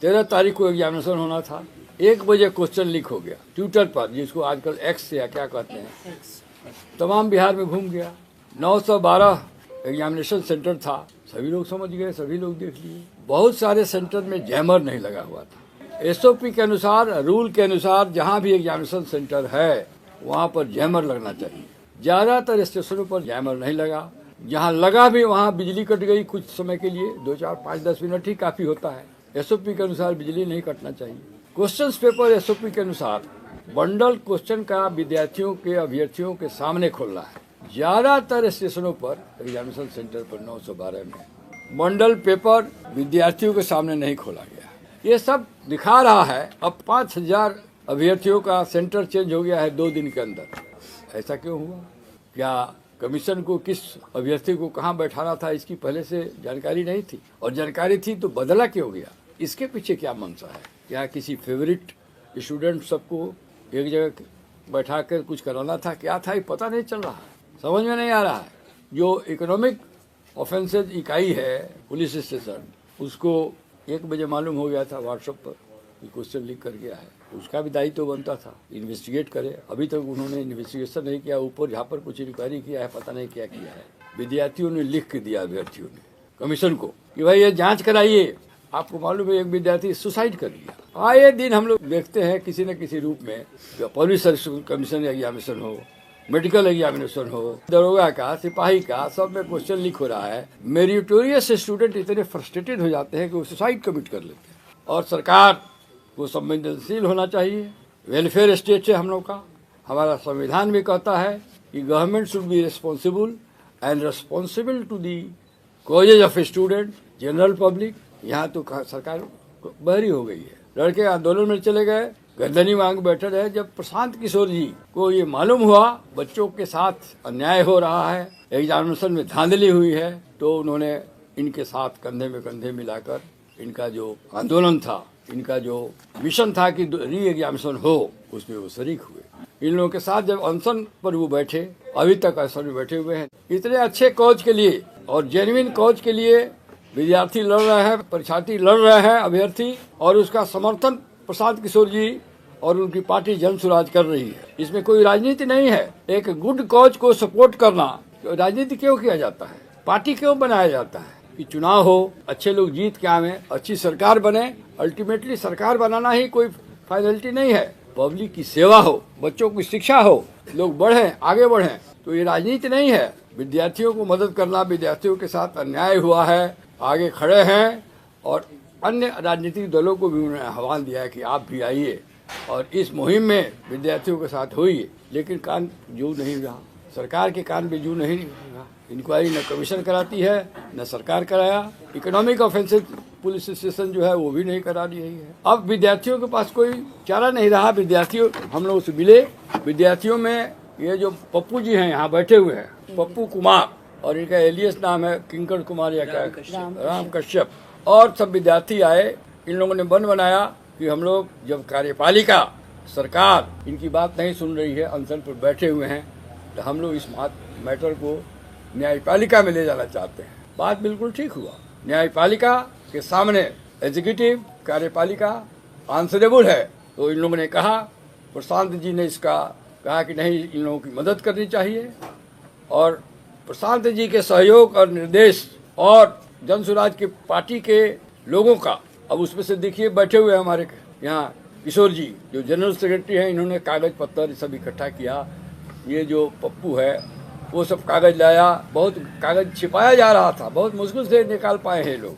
13 तारीख को एग्जामिनेशन होना था, 1 बजे क्वेश्चन लीक हो गया ट्विटर पर, जिसको आजकल एक्स से या क्या कहते हैं। तमाम बिहार में घूम गया। 912 एग्जामिनेशन सेंटर था, सभी लोग समझ गए, सभी लोग देख लिए। बहुत सारे सेंटर में जैमर नहीं लगा हुआ था। एसओपी के अनुसार, रूल के अनुसार जहां भी एग्जामिनेशन सेंटर है वहां पर जैमर लगना चाहिए। ज्यादातर स्टेशनों पर जैमर नहीं लगा, जहां लगा भी वहां बिजली कट गई कुछ समय के लिए, 2, 4, 5, 10 मिनट ही काफी होता है। एसओपी के अनुसार बिजली नहीं कटना चाहिए। क्वेश्चन पेपर एसओपी के अनुसार बंडल क्वेश्चन का विद्यार्थियों के, अभ्यर्थियों के सामने खोलना है। ज्यादातर स्टेशनों पर, एग्जामिनेशन सेंटर पर 912 में बंडल पेपर विद्यार्थियों के सामने नहीं खोला गया। ये सब दिखा रहा है अब 5000 अभ्यर्थियों का सेंटर चेंज हो गया है 2 दिन के अंदर। ऐसा क्यों हुआ? क्या कमीशन को किस अभ्यर्थी को कहाँ बैठाना था इसकी पहले से जानकारी नहीं थी? और जानकारी थी तो बदला क्यों गया? इसके पीछे क्या मंशा है? क्या किसी फेवरेट स्टूडेंट सबको एक जगह बैठा कर कुछ कराना था? क्या था ये पता नहीं चल रहा है, समझ में नहीं आ रहा है। जो इकोनॉमिक ऑफेंसेज इकाई है पुलिस स्टेशन, उसको 1 बजे मालूम हो गया था व्हाट्सएप पर कि क्वेश्चन लीक कर गया है। उसका भी दायित्व तो बनता था, इन्वेस्टिगेट करे। अभी तक उन्होंने इन्वेस्टिगेशन नहीं किया, ऊपर जहाँ पर कुछ इंक्वायरी किया है पता नहीं क्या किया है। विद्यार्थियों ने लिख के दिया अभ्यर्थियों ने कमीशन को कि भाई ये जांच कराइए। आपको मालूम है एक विद्यार्थी सुसाइड कर लिया। आए दिन हम लोग देखते हैं किसी न किसी रूप में, पुलिस सर्विस कमीशन एग्जामिनेशन हो, मेडिकल एग्जामिनेशन हो, दरोगा का, सिपाही का, सब में क्वेश्चन लीक हो रहा है। मेरिटोरियस स्टूडेंट इतने फ्रस्ट्रेटेड हो जाते हैं कि वो सुसाइड कमिट कर लेते हैं। और सरकार को संवेदनशील होना चाहिए। वेलफेयर स्टेट है हम लोग का। हमारा संविधान भी कहता है कि government should be responsible and responsible to the causes of student, general public. यहाँ तो सरकार बहरी हो गई है। लड़के आंदोलन में चले गए, गर्दनी मांग बैठे रहे। जब प्रशांत किशोर जी को ये मालूम हुआ बच्चों के साथ अन्याय हो रहा है, एग्जामिनेशन में धांधली हुई है, तो उन्होंने इनके साथ कंधे में कंधे मिलाकर इनका जो आंदोलन था, इनका जो मिशन था कि री एग्जामिनेशन हो, उसमें वो शरीक हुए। इन लोगों के साथ जब अनशन पर वो बैठे, अभी तक अनशन में बैठे हुए हैं। इतने अच्छे कॉज के लिए और जेन्युइन कॉज के लिए विद्यार्थी लड़ रहे हैं, परीक्षार्थी लड़ रहे हैं, अभ्यर्थी, और उसका समर्थन प्रशांत किशोर जी और उनकी पार्टी जन स्वराज कर रही है। इसमें कोई राजनीति नहीं है। एक गुड कॉज को सपोर्ट करना, तो राजनीति क्यों किया जाता है? पार्टी क्यों बनाया जाता है? कि चुनाव हो, अच्छे लोग जीत के आवे, अच्छी सरकार बने। अल्टीमेटली सरकार बनाना ही कोई फाइनलिटी नहीं है। पब्लिक की सेवा हो, बच्चों की शिक्षा हो, लोग बढ़े, आगे बढ़े, तो ये राजनीति नहीं है। विद्यार्थियों को मदद करना, विद्यार्थियों के साथ अन्याय हुआ है, आगे खड़े हैं। और अन्य राजनीतिक दलों को भी उन्होंने आह्वान दिया है कि आप भी आइए और इस मुहिम में विद्यार्थियों के साथ होइए। लेकिन कान जू नहीं रहा, सरकार के कान पे जू नहीं रहा। इंक्वायरी न कमीशन कराती है न सरकार कराया। इकोनॉमिक ऑफेंसेस पुलिस स्टेशन जो है वो भी नहीं करा रही है। अब विद्यार्थियों के पास कोई चारा नहीं रहा। विद्यार्थियों, हम लोग से मिले, विद्यार्थियों में ये जो पप्पू जी हैं यहाँ बैठे हुए हैं, पप्पू कुमार, और इनका एलियस नाम है किंकर कुमार या क्या, राम कश्यप, और सब विद्यार्थी आए। इन लोगों ने बन बनाया कि हम लोग जब कार्यपालिका सरकार इनकी बात नहीं सुन रही है, अनशन पर बैठे हुए हैं, तो हम लोग इस मैटर को न्यायपालिका में ले जाना चाहते हैं। बात बिल्कुल ठीक हुआ। न्यायपालिका के सामने एग्जीक्यूटिव, कार्यपालिका आंसरेबल है। तो इन लोगों ने कहा, प्रशांत जी ने इसका कहा कि नहीं, इन लोगों की मदद करनी चाहिए। और प्रशांत जी के सहयोग और निर्देश और जन स्वराज की पार्टी के लोगों का, अब उसमें से देखिए बैठे हुए हमारे यहाँ किशोर जी जो जनरल सेक्रेटरी हैं, इन्होंने कागज पत्तर सब इकट्ठा किया। ये जो पप्पू है वो सब कागज लाया। बहुत कागज छिपाया जा रहा था, बहुत मुश्किल से निकाल पाए हैं लोग।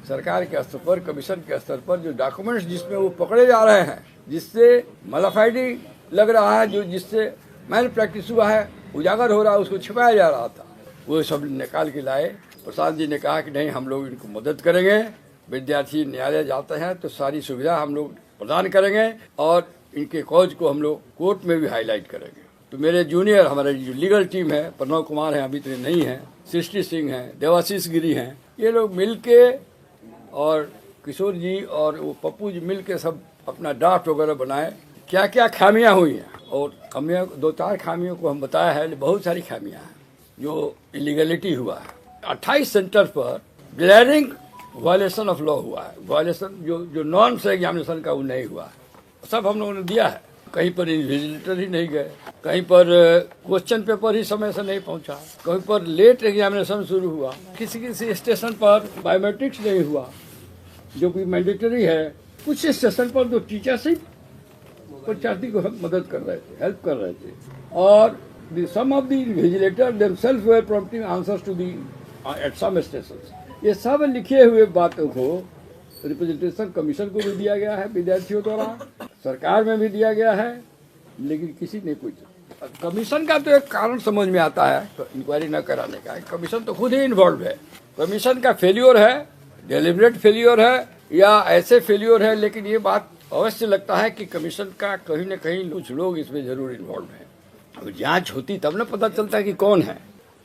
सरकार के स्तर पर, कमीशन के स्तर पर जो डॉक्यूमेंट्स जिसमें वो पकड़े जा रहे हैं, जिससे मलाफाइडी लग रहा है, जो जिससे मैल प्रैक्टिस हुआ है, उजागर हो रहा है, उसको छिपाया जा रहा था, वो सब निकाल के लाए। प्रसाद जी ने कहा कि नहीं, हम लोग इनको मदद करेंगे। विद्यार्थी न्यायालय जाते हैं तो सारी सुविधा हम लोग प्रदान करेंगे और इनके कॉज को हम लोग कोर्ट में भी हाईलाइट करेंगे। तो मेरे जूनियर, हमारे जो लीगल टीम है, प्रणव कुमार हैं, अभी तो नहीं है, सृष्टि सिंह हैं, देवाशीष गिरी हैं, ये लोग मिल के और किशोर जी और वो पप्पू जी मिल के सब अपना ड्राफ्ट वगैरह बनाए। क्या क्या खामियां हुई हैं, और खामियां 2-4 खामियों को हम बताया है, बहुत सारी खामियां हैं जो इलीगलिटी हुआ है। 28 सेंटर पर ग्लैरिंग वायलेशन ऑफ लॉ हुआ है, वायलेशन जो नॉर्म्स है एग्जामिनेशन का वो नहीं हुआ है, सब हम लोगों ने दिया है। कहीं पर इन्विजिलेटर ही नहीं गए, कहीं पर क्वेश्चन पेपर ही समय से नहीं पहुंचा, कहीं पर लेट एग्जामिनेशन शुरू हुआ, किसी किसी स्टेशन पर बायोमेट्रिक्स नहीं हुआ जो कि मैंडेटरी है, कुछ स्टेशन पर तो टीचर्स ही परीक्षार्थी को मदद कर रहे थे, हेल्प कर रहे थे, और some of the invigilators themselves were prompting answers to the at some stations। ये सब लिखे हुए बातों को रिप्रेजेंटेशन कमीशन को भी दिया गया है, विद्यार्थियों द्वारा सरकार में भी दिया गया है, लेकिन किसी ने कुछ। कमीशन का तो एक कारण समझ में आता है इंक्वायरी न कराने का, कमीशन तो खुद ही इन्वॉल्व है। कमीशन का फेल्योर है, डेलिबरेट फेल्योर है या ऐसे फेल्योर है, लेकिन ये बात अवश्य लगता है कि कमीशन का कहीं न कहीं कुछ लोग इसमें जरूर इन्वॉल्व हैं। अब जांच होती तब न पता चलता है कि कौन है।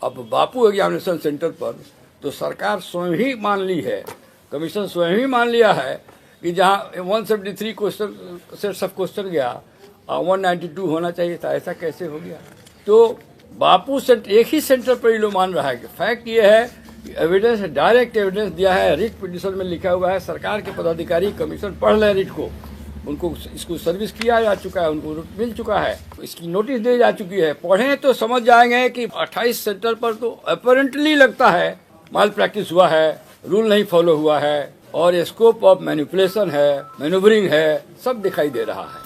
अब बापू एग्जामिनेशन सेंटर पर तो सरकार स्वयं ही मान ली है, कमीशन स्वयं ही मान लिया है कि जहां 173 क्वेश्चन सेट्स ऑफ क्वेश्चन गया 192 होना चाहिए था, ऐसा कैसे हो गया? तो बापू सेंटर एक ही सेंटर पर ये लोग मान रहा है कि फैक्ट ये है कि एविडेंस, डायरेक्ट एविडेंस दिया है, रिट पिटीशन में लिखा हुआ है, सरकार के पदाधिकारी कमीशन पढ़ ले रिट को, उनको इसको सर्विस किया जा चुका है, उनको मिल चुका है, इसकी नोटिस दी जा चुकी है, पढ़ें तो समझ जाएंगे कि 28 सेंटर पर तो अपरेंटली लगता है माल प्रैक्टिस हुआ है, रूल नहीं फॉलो हुआ है और स्कोप ऑफ मैनिपुलेशन है, मैनूवरिंग है, सब दिखाई दे रहा है।